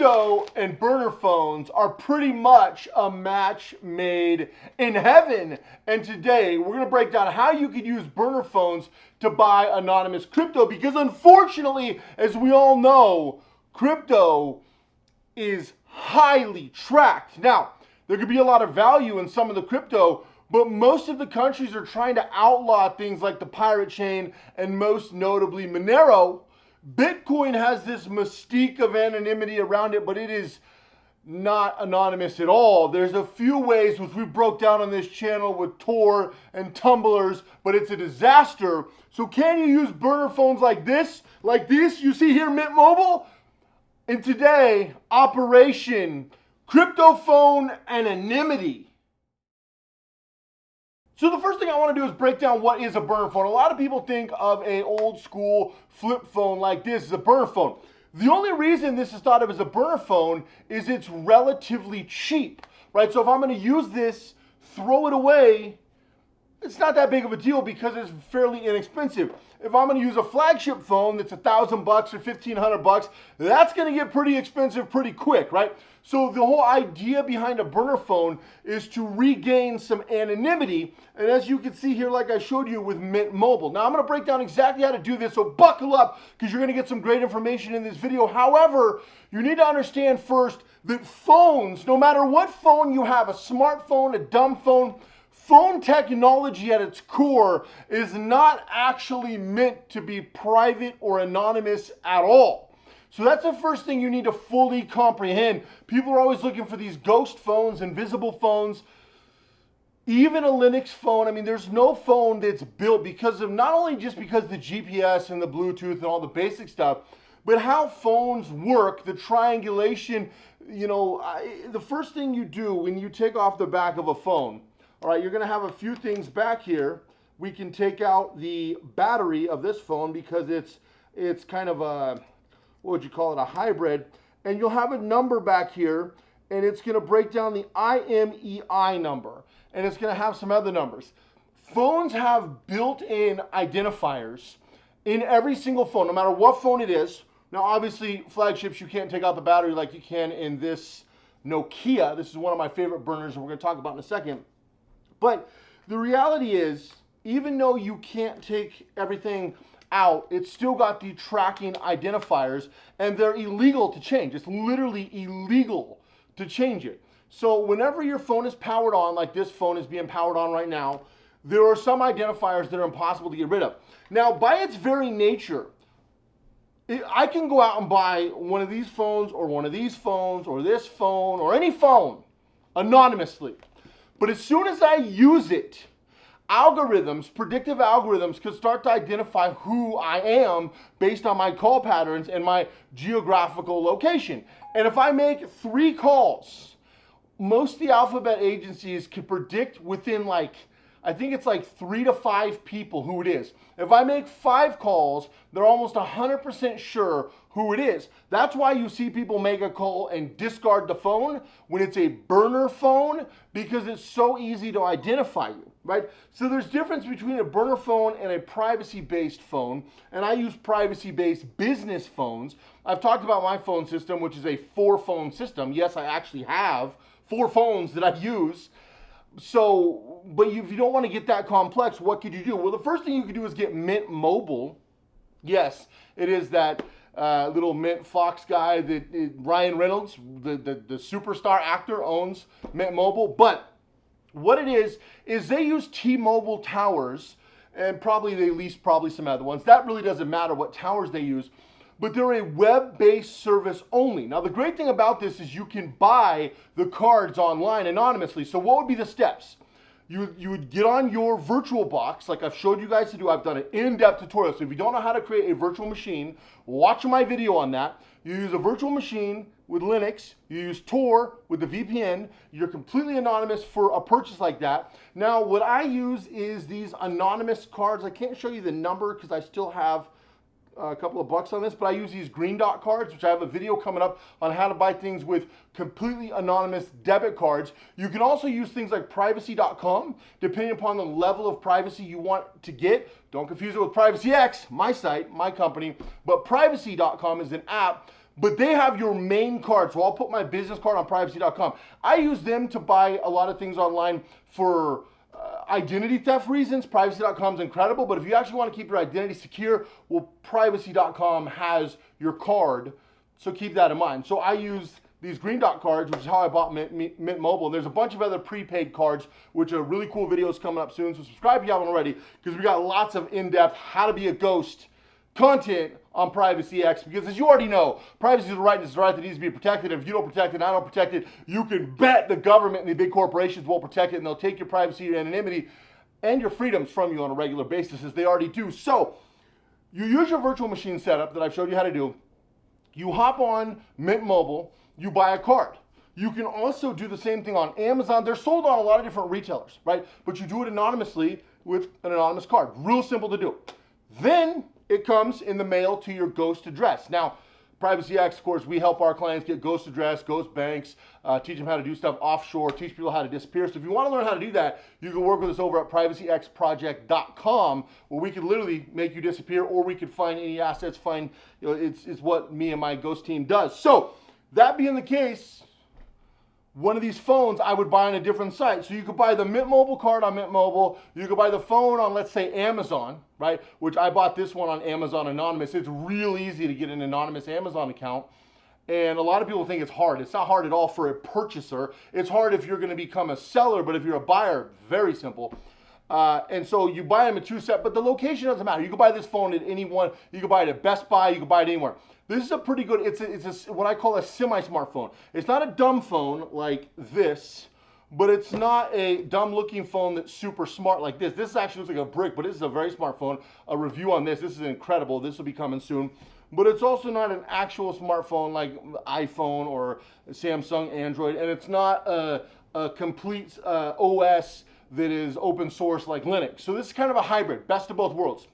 Crypto and burner phones are pretty much a match made in heaven. And today we're going to break down how you could use burner phones to buy anonymous crypto, because unfortunately, as we all know, crypto is highly tracked. Now, there could be a lot of value in some of the crypto, but most of the countries are trying to outlaw things like the pirate chain and most notably Monero. Bitcoin has this mystique of anonymity around it, but it is not anonymous at all. There's a few ways which we broke down on this channel with Tor and tumblers, but it's a disaster. So can you use burner phones like this you see here, Mint Mobile? And today, Operation Crypto Phone Anonymity. So the first thing I want to do is break down what is a burner phone. A lot of people think of an old school flip phone like this as a burner phone. The only reason this is thought of as a burner phone is it's relatively cheap, right? So if I'm going to use this, throw it away, it's not that big of a deal because it's fairly inexpensive. If I'm going to use a flagship phone that's $1,000 or $1,500, that's going to get pretty expensive pretty quick, right? So the whole idea behind a burner phone is to regain some anonymity. And as you can see here, like I showed you with Mint Mobile. Now I'm going to break down exactly how to do this, so buckle up because you're going to get some great information in this video. However, you need to understand first that phones, no matter what phone you have, a smartphone, a dumb phone technology at its core is not actually meant to be private or anonymous at all. So that's the first thing you need to fully comprehend. People are always looking for these ghost phones, invisible phones, even a Linux phone. I mean, there's no phone that's built because of not only just because the GPS and the Bluetooth and all the basic stuff, but how phones work, the triangulation. You know, the first thing you do when you take off the back of a phone, all right, you're going to have a few things back here. We can take out the battery of this phone because it's kind of a, what would you call it, a hybrid. And you'll have a number back here, and it's going to break down the IMEI number. And it's going to have some other numbers. Phones have built-in identifiers in every single phone, no matter what phone it is. Now, obviously, flagships, you can't take out the battery like you can in this Nokia. This is one of my favorite burners, and we're going to talk about in a second. But the reality is, even though you can't take everything out, it's still got the tracking identifiers, and they're illegal to change. It's literally illegal to change it. So whenever your phone is powered on, like this phone is being powered on right now, there are some identifiers that are impossible to get rid of. Now, by its very nature, I can go out and buy one of these phones or one of these phones or this phone or any phone anonymously. But as soon as I use it, algorithms, predictive algorithms, could start to identify who I am based on my call patterns and my geographical location. And if I make 3 calls, most of the alphabet agencies can predict within I think it's 3 to 5 people who it is. If I make 5 calls, they're almost 100% sure who it is. That's why you see people make a call and discard the phone when it's a burner phone, because it's so easy to identify you, right? So there's difference between a burner phone and a privacy-based phone, and I use privacy-based business phones. I've talked about my phone system, which is a 4-phone system. Yes, I actually have 4 phones that I use. So, but if you don't want to get that complex, what could you do? Well, the first thing you could do is get Mint Mobile. Yes, it is that little Mint Fox guy that Ryan Reynolds, the superstar actor, owns Mint Mobile. But what it is they use T-Mobile towers, and they lease some other ones. That really doesn't matter what towers they use. But they're a web-based service only. Now, the great thing about this is you can buy the cards online anonymously. So what would be the steps? You would get on your virtual box, like I've showed you guys to do. I've done an in-depth tutorial. So if you don't know how to create a virtual machine, watch my video on that. You use a virtual machine with Linux. You use Tor with the VPN. You're completely anonymous for a purchase like that. Now, what I use is these anonymous cards. I can't show you the number because I still have a couple of bucks on this, but I use these green dot cards, which I have a video coming up on how to buy things with completely anonymous debit cards. You can also use things like Privacycom, depending upon the level of privacy you want to get. Don't confuse it with PrivacyX, my site, my company, but Privacy.com is an app but they have your main card. So I'll put my business card on Privacy.com. I use them to buy a lot of things online for identity theft reasons. Privacy.com is incredible, but if you actually want to keep your identity secure, well, Privacy.com has your card, so keep that in mind. So I use these green dot cards, which is how I bought Mint Mobile. And there's a bunch of other prepaid cards, which are really cool videos coming up soon. So subscribe if you haven't already, because we got lots of in-depth how to be a ghost content on PrivacyX, because as you already know, privacy is a right and it's a right that needs to be protected. If you don't protect it and I don't protect it, you can bet the government and the big corporations won't protect it, and they'll take your privacy, your anonymity, and your freedoms from you on a regular basis, as they already do. So you use your virtual machine setup that I've showed you how to do. You hop on Mint Mobile, you buy a card. You can also do the same thing on Amazon. They're sold on a lot of different retailers, right? But you do it anonymously with an anonymous card. Real simple to do. Then it comes in the mail to your ghost address. Now, PrivacyX, of course, we help our clients get ghost address, ghost banks, teach them how to do stuff offshore, teach people how to disappear. So if you want to learn how to do that, you can work with us over at privacyxproject.com, where we can literally make you disappear, or we could find any assets, it's what me and my ghost team does. So that being the case, one of these phones I would buy on a different site. So you could buy the Mint Mobile card on Mint Mobile. You could buy the phone on, let's say, Amazon, right? Which I bought this one on Amazon Anonymous. It's real easy to get an anonymous Amazon account. And a lot of people think it's hard. It's not hard at all for a purchaser. It's hard if you're going to become a seller, but if you're a buyer, very simple. And so you buy them in two sets, but the location doesn't matter. You can buy this phone at any one. You can buy it at Best Buy. You can buy it anywhere. This is a pretty good, it's what I call a semi-smartphone. It's not a dumb phone like this, but it's not a dumb looking phone that's super smart like this. This actually looks like a brick, but this is a very smart phone. A review on this is incredible. This will be coming soon. But it's also not an actual smartphone like iPhone or Samsung Android, and it's not a complete OS that is open source like Linux. So this is kind of a hybrid, best of both worlds.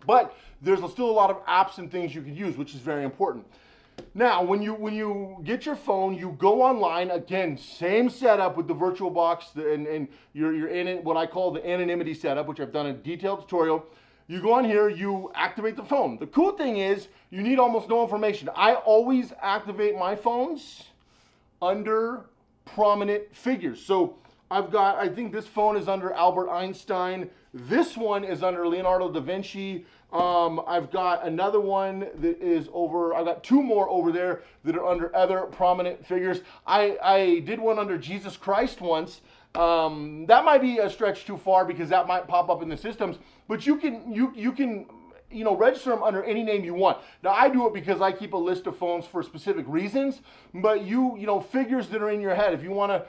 But there's still a lot of apps and things you can use, which is very important. Now, when you get your phone, you go online. Again, same setup with the virtual box, and you're in it, what I call the anonymity setup, which I've done a detailed tutorial. You go on here, you activate the phone. The cool thing is you need almost no information. I always activate my phones under prominent figures. So I've got, I think this phone is under Albert Einstein. This one is under Leonardo da Vinci. I've got another one that is over, I've got two more over there that are under other prominent figures. I did one under Jesus Christ once. That might be a stretch too far because that might pop up in the systems, but you can register them under any name you want. Now I do it because I keep a list of phones for specific reasons, but figures that are in your head, if you want to,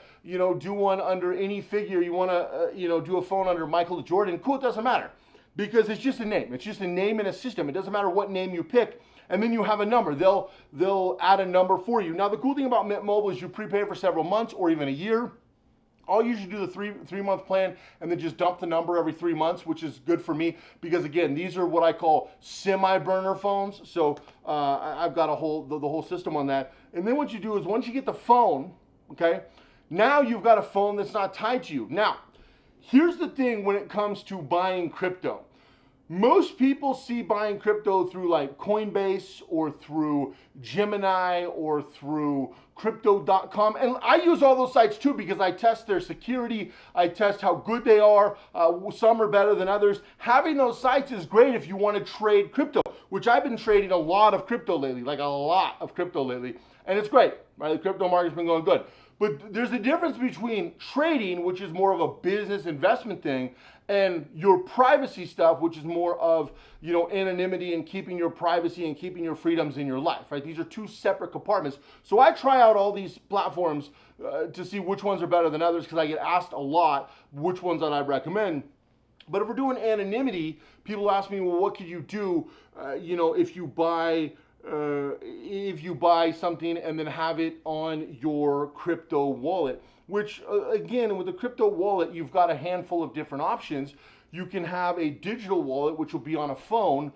do one under any figure, you want to, do a phone under Michael Jordan, cool, it doesn't matter because it's just a name. It's just a name in a system. It doesn't matter what name you pick. And then you have a number. They'll add a number for you. Now the cool thing about Mint Mobile is you prepay for several months or even a year. I'll usually do the three-month plan and then just dump the number every 3 months, which is good for me because, again, these are what I call semi-burner phones. So I've got the whole system on that. And then what you do is once you get the phone, okay, now you've got a phone that's not tied to you. Now, here's the thing when it comes to buying crypto. Most people see buying crypto through like Coinbase or through Gemini or through Crypto.com. And I use all those sites too because I test their security. I test how good they are. Some are better than others. Having those sites is great if you want to trade crypto, which I've been trading a lot of crypto lately, like a lot of crypto lately. And it's great, right? The crypto market's been going good. But there's a difference between trading, which is more of a business investment thing, and your privacy stuff, which is more of, anonymity and keeping your privacy and keeping your freedoms in your life, right? These are two separate compartments. So I try out all these platforms to see which ones are better than others because I get asked a lot which ones that I recommend. But if we're doing anonymity, people ask me, well, what could you do, if you buy something and then have it on your crypto wallet, which again, with the crypto wallet, you've got a handful of different options. You can have a digital wallet, which will be on a phone,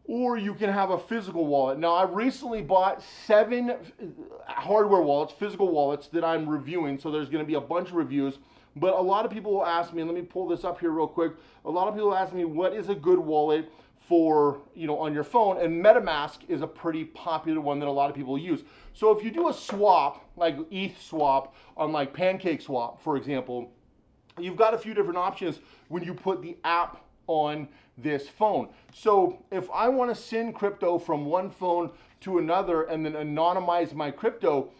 or you can have a physical wallet. Now, I recently bought 7 hardware wallets, physical wallets that I'm reviewing. So there's going to be a bunch of reviews. But a lot of people will ask me, and let me pull this up here real quick. A lot of people ask me, what is a good wallet for, on your phone, and MetaMask is a pretty popular one that a lot of people use. So if you do a swap, like ETH swap on like PancakeSwap, for example, you've got a few different options when you put the app on this phone. So if I want to send crypto from one phone to another and then anonymize my crypto,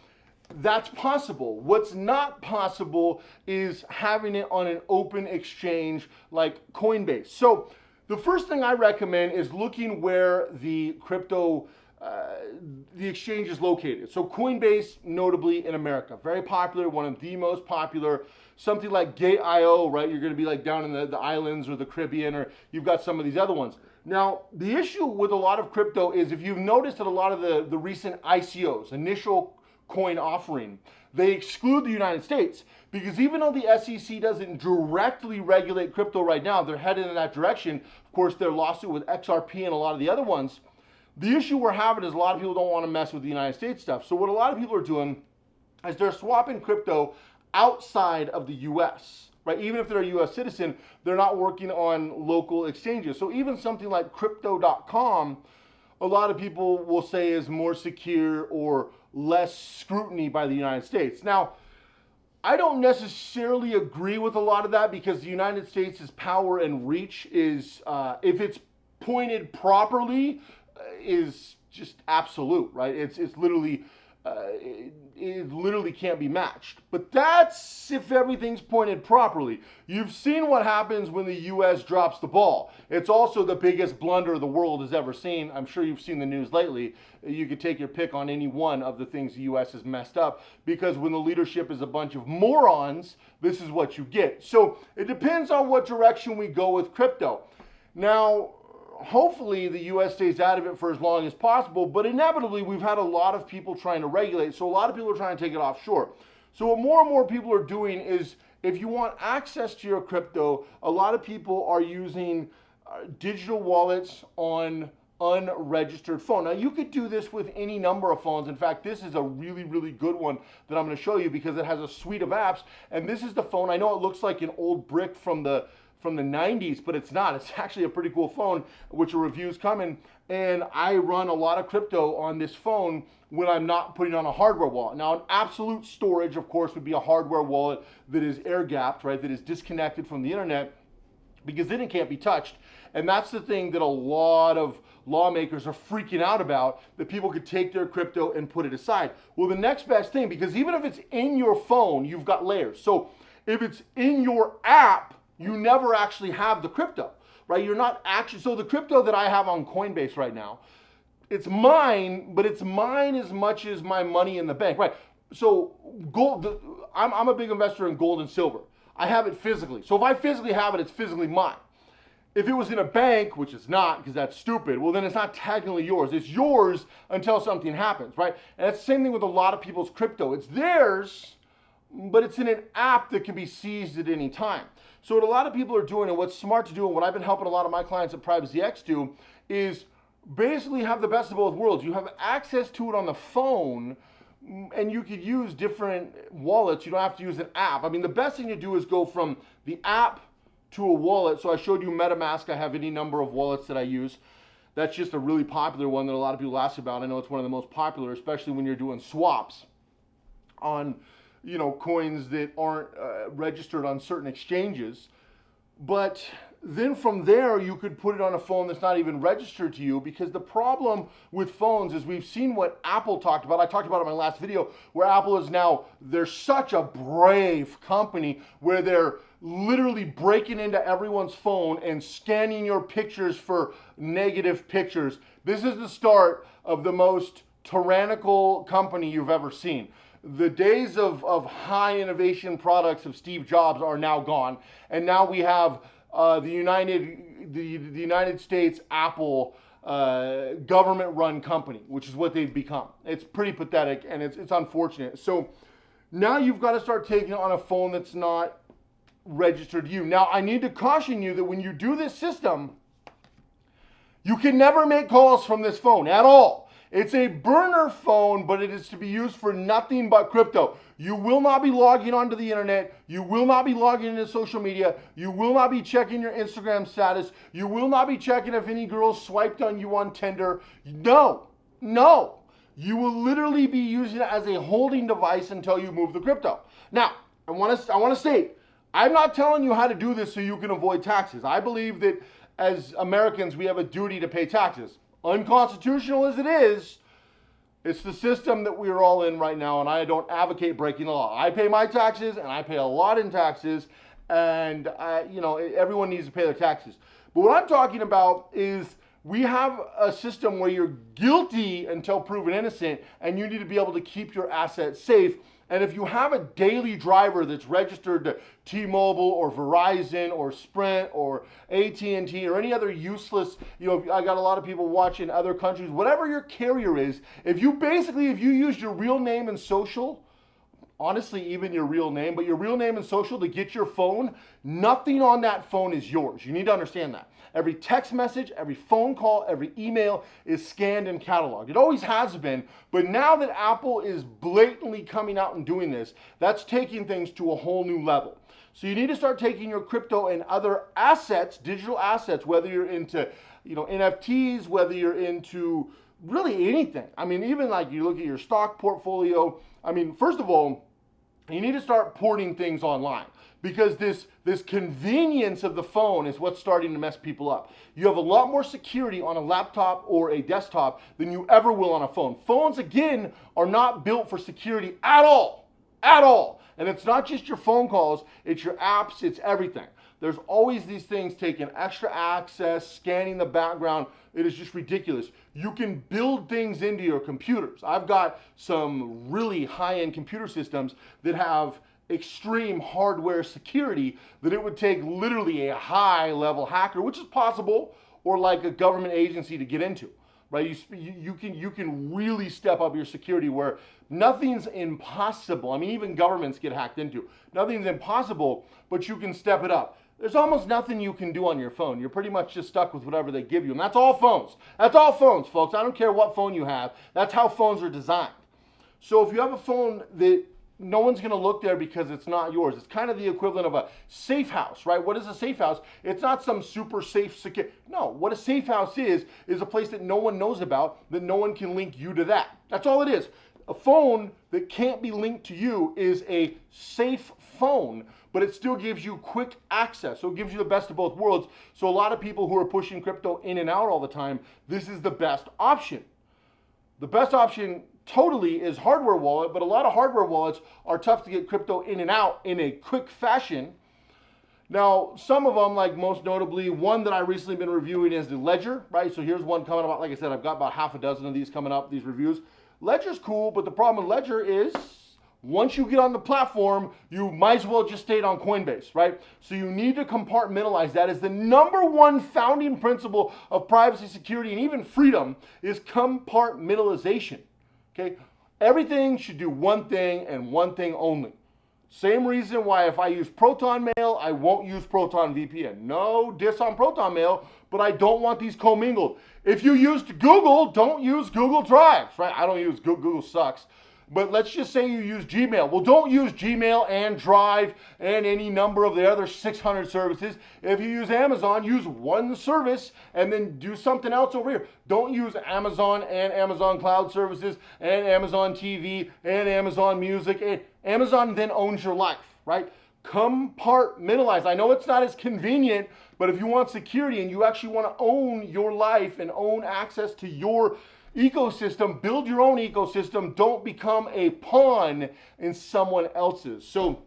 that's possible. What's not possible is having it on an open exchange like Coinbase. So the first thing I recommend is looking where the crypto, the exchange is located. So Coinbase, notably in America, very popular, one of the most popular. Something like Gate.io, right? You're going to be like down in the islands or the Caribbean, or you've got some of these other ones. Now, the issue with a lot of crypto is if you've noticed that a lot of the recent ICOs, initial coin offering, they exclude the United States, because even though the SEC doesn't directly regulate crypto right now, they're headed in that direction. Of course, their lawsuit with XRP and a lot of the other ones. The issue we're having is a lot of people don't want to mess with the United States stuff. So what a lot of people are doing is they're swapping crypto outside of the US, right? Even if they're a US citizen, they're not working on local exchanges. So even something like Crypto.com, a lot of people will say is more secure or less scrutiny by the United States. Now, I don't necessarily agree with a lot of that, because the United States' power and reach is, if it's pointed properly, is just absolute, right? It's literally, it literally can't be matched. But that's if everything's pointed properly. You've seen what happens when the US drops the ball. It's also the biggest blunder the world has ever seen. I'm sure you've seen the news lately. You could take your pick on any one of the things the US has messed up, because when the leadership is a bunch of morons, this is what you get. So it depends on what direction we go with crypto. Now, hopefully the US stays out of it for as long as possible, but inevitably we've had a lot of people trying to regulate, so a lot of people are trying to take it offshore. So what more and more people are doing is, if you want access to your crypto, a lot of people are using digital wallets on unregistered phone. Now you could do this with any number of phones. In fact, this is a really, really good one that I'm going to show you, because it has a suite of apps, and this is the phone. I know it looks like an old brick from the 90s, but it's not. It's actually a pretty cool phone, which a review's coming. And I run a lot of crypto on this phone when I'm not putting on a hardware wallet. Now, an absolute storage, of course, would be a hardware wallet that is air-gapped, right? That is disconnected from the internet, because then it can't be touched. And that's the thing that a lot of lawmakers are freaking out about, that people could take their crypto and put it aside. Well, the next best thing, because even if it's in your phone, you've got layers. So if it's in your app, you never actually have the crypto, right? You're not actually, so the crypto that I have on Coinbase right now, it's mine, but it's mine as much as my money in the bank, right? So gold, I'm a big investor in gold and silver. I have it physically. So if I physically have it, it's physically mine. If it was in a bank, which it's not, because that's stupid, well, then it's not technically yours. It's yours until something happens, right? And it's the same thing with a lot of people's crypto. It's theirs, but it's in an app that can be seized at any time. So what a lot of people are doing, and what's smart to do, and what I've been helping a lot of my clients at Privacycom do, is basically have the best of both worlds. You have access to it on the phone, and you could use different wallets. You don't have to use an app. I mean, the best thing to do is go from the app to a wallet. So I showed you MetaMask. I have any number of wallets that I use. That's just a really popular one that a lot of people ask about. I know it's one of the most popular, especially when you're doing swaps on, coins that aren't registered on certain exchanges. But then from there, you could put it on a phone that's not even registered to you, because the problem with phones is, we've seen what Apple talked about. I talked about it in my last video, where Apple is now, they're such a brave company, where they're literally breaking into everyone's phone and scanning your pictures for negative pictures. This is the start of the most tyrannical company you've ever seen. The days of high innovation products of Steve Jobs are now gone, and now we have the United States Apple government-run company, which is what they've become. It's pretty pathetic, and it's unfortunate. So now you've got to start taking it on a phone that's not registered to you. Now, I need to caution you that when you do this system, you can never make calls from this phone at all. It's a burner phone, but it is to be used for nothing but crypto. You will not be logging onto the internet. You will not be logging into social media. You will not be checking your Instagram status. You will not be checking if any girls swiped on you on Tinder. No, no. You will literally be using it as a holding device until you move the crypto. Now, I want to state, I'm not telling you how to do this so you can avoid taxes. I believe that as Americans, we have a duty to pay taxes. Unconstitutional as it is, it's the system that we are all in right now, and I don't advocate breaking the law. I pay my taxes, and I pay a lot in taxes, and everyone needs to pay their taxes. But what I'm talking about is we have a system where you're guilty until proven innocent, and you need to be able to keep your assets safe. And if you have a daily driver that's registered to T-Mobile or Verizon or Sprint or AT&T or any other useless, I got a lot of people watching other countries, whatever your carrier is, if you use your real name and social, honestly, even your real name, but your real name and social to get your phone, nothing on that phone is yours. You need to understand that. Every text message, every phone call, every email is scanned and cataloged. It always has been, but now that Apple is blatantly coming out and doing this, that's taking things to a whole new level. So you need to start taking your crypto and other assets, digital assets, whether you're into NFTs, whether you're into really anything. I mean, even like you look at your stock portfolio. I mean, first of all, you need to start porting things online, because this convenience of the phone is what's starting to mess people up. You have a lot more security on a laptop or a desktop than you ever will on a phone. Phones, again, are not built for security at all, at all. And it's not just your phone calls, it's your apps, it's everything. There's always these things taking extra access, scanning the background. It is just ridiculous. You can build things into your computers. I've got some really high-end computer systems that have extreme hardware security that it would take literally a high-level hacker, which is possible, or like a government agency to get into, right? You can really step up your security where nothing's impossible. I mean, even governments get hacked into. Nothing's impossible, but you can step it up. There's almost nothing you can do on your phone. You're pretty much just stuck with whatever they give you. And that's all phones. That's all phones, folks. I don't care what phone you have. That's how phones are designed. So if you have a phone that no one's going to look there because it's not yours. It's kind of the equivalent of a safe house, right? What is a safe house? It's not some super safe, secure. No, what a safe house is a place that no one knows about, that no one can link you to that. That's all it is. A phone that can't be linked to you is a safe phone, but it still gives you quick access. So it gives you the best of both worlds. So a lot of people who are pushing crypto in and out all the time, this is the best option. The best option totally is hardware wallet, but a lot of hardware wallets are tough to get crypto in and out in a quick fashion. Now, some of them, like most notably, one that I recently been reviewing is the Ledger, right? So here's one coming up. Like I said, I've got about half a dozen of these coming up, these reviews. Ledger's cool, but the problem with Ledger is once you get on the platform, you might as well just stay on Coinbase, right? So you need to compartmentalize. That is the number one founding principle of privacy, security, and even freedom is compartmentalization, okay? Everything should do one thing and one thing only. Same reason why if I use Proton Mail, I won't use Proton VPN. No diss on Proton Mail, but I don't want these commingled. If you used Google, don't use Google Drives, right? I don't use Google sucks. But let's just say you use Gmail. Well, don't use Gmail and Drive and any number of the other 600 services. If you use Amazon, use one service and then do something else over here. Don't use Amazon and Amazon Cloud Services and Amazon TV and Amazon Music. And Amazon then owns your life, right? Compartmentalize. I know it's not as convenient, but if you want security and you actually want to own your life and own access to your ecosystem, build your own ecosystem. Don't become a pawn in someone else's. So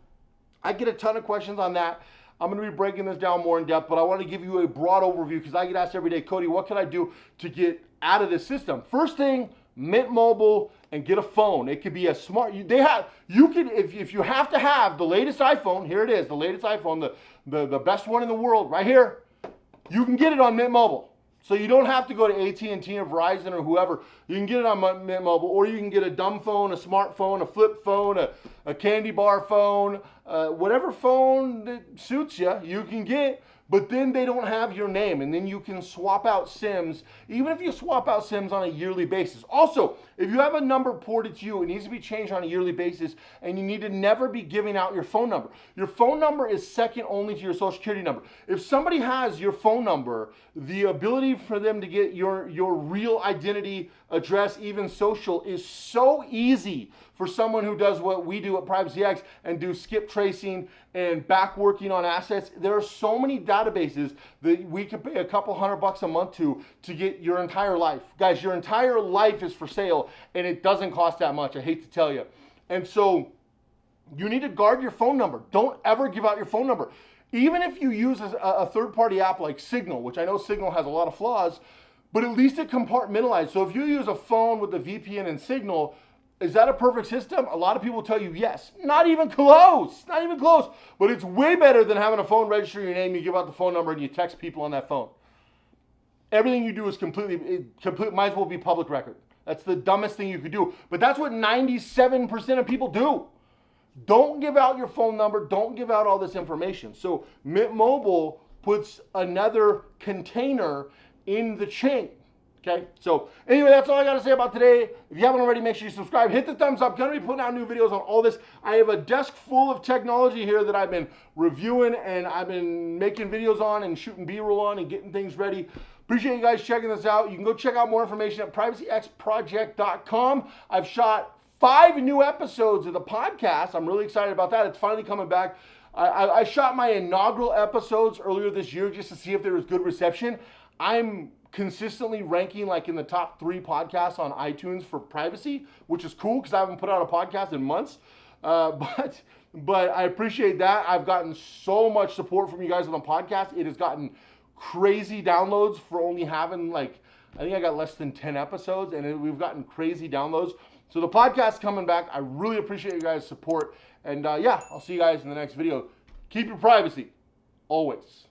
I get a ton of questions on that. I'm going to be breaking this down more in depth, but I want to give you a broad overview because I get asked every day, Cody, what can I do to get out of this system? First thing, Mint Mobile and get a phone. It could be a smart, if you have to have the latest iPhone, here it is, the latest iPhone, the best one in the world right here, you can get it on Mint Mobile. So you don't have to go to AT&T or Verizon or whoever. You can get it on Mint Mobile, or you can get a dumb phone, a smartphone, a flip phone, a candy bar phone, whatever phone that suits you, you can get. but then they don't have your name, and then you can swap out SIMs, even if you swap out SIMs on a yearly basis. Also, if you have a number ported to you, it needs to be changed on a yearly basis, and you need to never be giving out your phone number. Your phone number is second only to your social security number. If somebody has your phone number, the ability for them to get your real identity, address, even social, is so easy for someone who does what we do at PrivacyX and do skip tracing and back working on assets. There are so many databases that we could pay a couple $100 a month to get your entire life. Guys, your entire life is for sale, and it doesn't cost that much, I hate to tell you. And so you need to guard your phone number. Don't ever give out your phone number. Even if you use a third-party app like Signal, which I know Signal has a lot of flaws, but at least it compartmentalized. So if you use a phone with a VPN and Signal, is that a perfect system? A lot of people tell you yes. Not even close. Not even close. But it's way better than having a phone register your name, you give out the phone number, and you text people on that phone. Everything you do is might as well be public record. That's the dumbest thing you could do. But that's what 97% of people do. Don't give out your phone number. Don't give out all this information. So Mint Mobile puts another container in the chain. Okay, so anyway, that's all I got to say about today. If you haven't already, make sure you subscribe. Hit the thumbs up. Going to be putting out new videos on all this. I have a desk full of technology here that I've been reviewing and I've been making videos on and shooting B-roll on and getting things ready. Appreciate you guys checking this out. You can go check out more information at privacyxproject.com. I've shot 5 new episodes of the podcast. I'm really excited about that. It's finally coming back. I shot my inaugural episodes earlier this year just to see if there was good reception. I'm consistently ranking like in the top 3 podcasts on iTunes for privacy, which is cool because I haven't put out a podcast in months. But I appreciate that. I've gotten so much support from you guys on the podcast. It has gotten crazy downloads for only having like, I think I got less than 10 episodes, and we've gotten crazy downloads. So the podcast's coming back. I really appreciate you guys' support. And yeah, I'll see you guys in the next video. Keep your privacy, always.